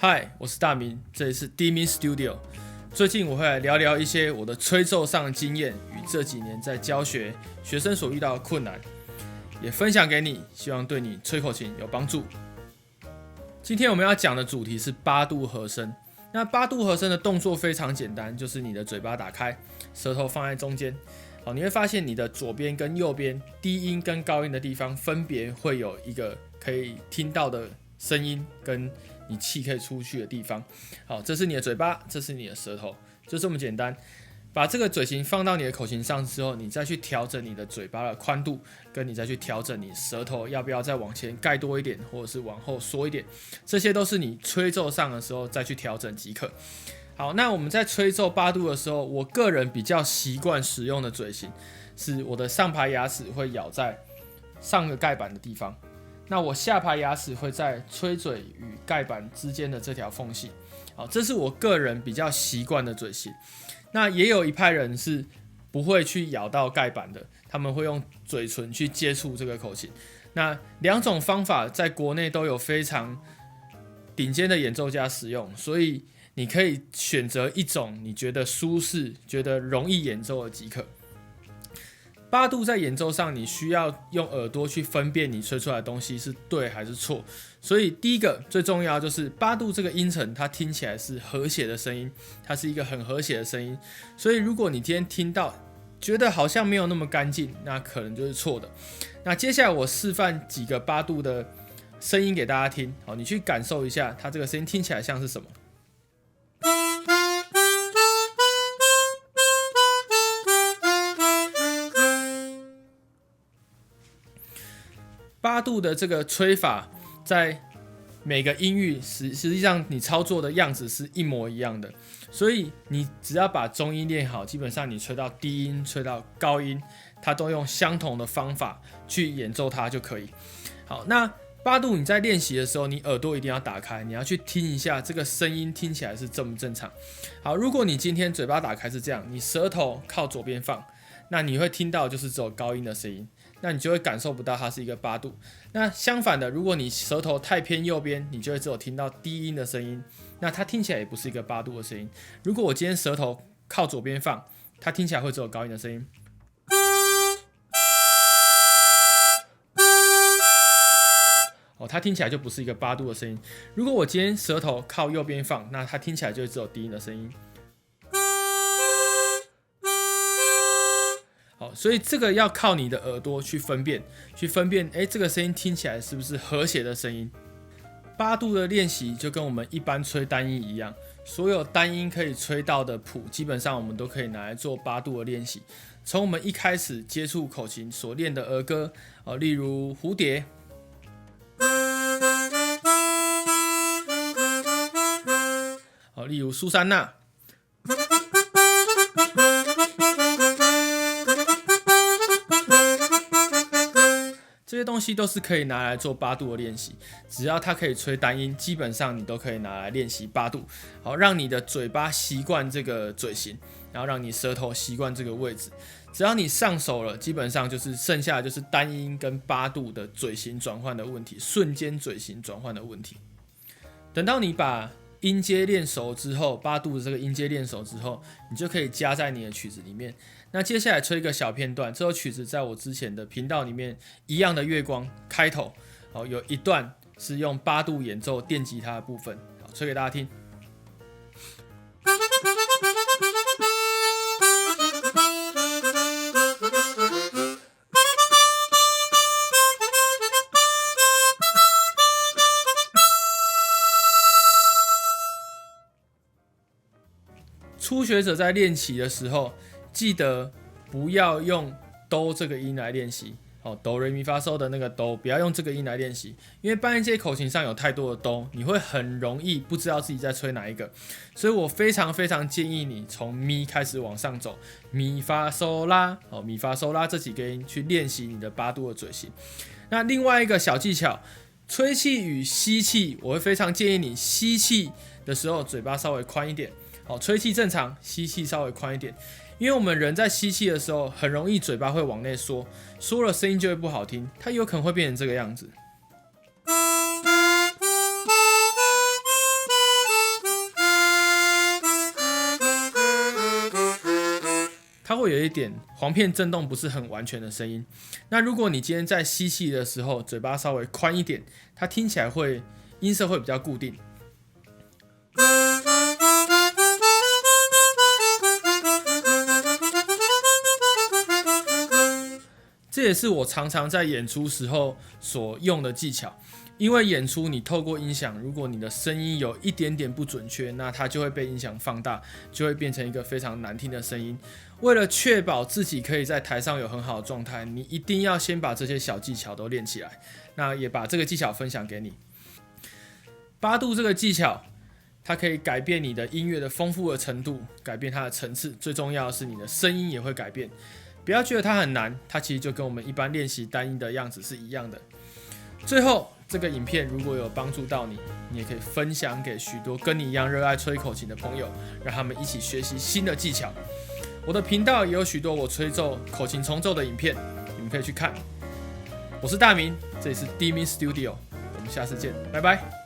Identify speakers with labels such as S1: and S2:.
S1: 嗨，我是大明，这里是 D-Min Studio。最近我会来聊聊一些我的吹奏上的经验与这几年在教学学生所遇到的困难，也分享给你，希望对你吹口琴有帮助。今天我们要讲的主题是8度和声。那8度和声的动作非常简单，就是你的嘴巴打开，舌头放在中间。好，你会发现你的左边跟右边低音跟高音的地方分别会有一个可以听到的声音跟你气可以出去的地方。好，这是你的嘴巴，这是你的舌头，就这么简单。把这个嘴型放到你的口琴上之后，你再去调整你的嘴巴的宽度，跟你再去调整你舌头要不要再往前盖多一点，或者是往后缩一点，这些都是你吹奏上的时候再去调整即可。好，那我们在吹奏8度的时候，我个人比较习惯使用的嘴型是我的上排牙齿会咬在上个盖板的地方，那我下排牙齿会在吹嘴与盖板之间的这条缝隙。好，这是我个人比较习惯的嘴型。那也有一派人是不会去咬到盖板的，他们会用嘴唇去接触这个口琴。那两种方法在国内都有非常顶尖的演奏家使用，所以你可以选择一种你觉得舒适、觉得容易演奏的即可。8度在演奏上，你需要用耳朵去分辨你吹出来的东西是对还是错。所以第一个最重要就是8度这个音程，它听起来是和谐的声音，它是一个很和谐的声音。所以如果你今天听到觉得好像没有那么干净，那可能就是错的。那接下来我示范几个8度的声音给大家听，好，你去感受一下它这个声音听起来像是什么。8度的这个吹法，在每个音域实际上你操作的样子是一模一样的，所以你只要把中音练好，基本上你吹到低音、吹到高音，它都用相同的方法去演奏它就可以。好，那8度你在练习的时候，你耳朵一定要打开，你要去听一下这个声音听起来是正不正常。好，如果你今天嘴巴打开是这样，你舌头靠左边放，那你会听到就是只有高音的声音。那你就会感受不到它是一个8度。那相反的，如果你舌头太偏右边，你就会只有听到低音的声音，那它听起来也不是一个8度的声音。如果我今天舌头靠左边放，它听起来会只有高音的声音。哦，它听起来就不是一个8度的声音。如果我今天舌头靠右边放，那它听起来就只有低音的声音。所以这个要靠你的耳朵去分辨，这个声音听起来是不是和谐的声音。8度的练习就跟我们一般吹单音一样，所有单音可以吹到的谱，基本上我们都可以拿来做8度的练习。从我们一开始接触口琴所练的儿歌，例如蝴蝶，例如苏珊娜。这些东西都是可以拿来做8度的练习，只要它可以吹单音，基本上你都可以拿来练习8度。好，让你的嘴巴习惯这个嘴型，然后让你舌头习惯这个位置。只要你上手了，基本上就是剩下的就是单音跟8度的嘴型转换的问题，瞬间嘴型转换的问题。等到你把音阶练熟之后，8度的这个音阶练熟之后，你就可以加在你的曲子里面。那接下来吹一个小片段，这首曲子在我之前的频道里面一样的月光开头，有一段是用8度演奏电吉他的部分，好，吹给大家听。初学者在练习的时候，记得不要用哆这个音来练习。哆瑞咪发嗦的那个哆，不要用这个音来练习，因为半音阶口琴上有太多的哆，你会很容易不知道自己在吹哪一个。所以我非常非常建议你从咪开始往上走，咪发嗦拉，咪发嗦拉这几个音去练习你的8度的嘴型。那另外一个小技巧，吹气与吸气，我会非常建议你吸气的时候嘴巴稍微宽一点。好，吹气正常，吸气稍微宽一点，因为我们人在吸气的时候，很容易嘴巴会往内缩，缩了声音就会不好听，它有可能会变成这个样子。微有一点簧片震动不是很完全的声音。那如果你今天在吸气的时候嘴巴稍微宽一点，它听起来音色会比较固定。这也是我常常在演出时候所用的技巧，因为演出你透过音响，如果你的声音有一点点不准确，那它就会被音响放大，就会变成一个非常难听的声音。为了确保自己可以在台上有很好的状态，你一定要先把这些小技巧都练起来。那也把这个技巧分享给你。8度这个技巧，它可以改变你的音乐的丰富的程度，改变它的层次，最重要的是你的声音也会改变。不要觉得它很难，它其实就跟我们一般练习单音的样子是一样的。最后，这个影片如果有帮助到你，你也可以分享给许多跟你一样热爱吹口琴的朋友，让他们一起学习新的技巧。我的频道也有许多我吹奏口琴重奏的影片，你们可以去看。我是大明，这里是 D-Min Studio，我们下次见，拜拜。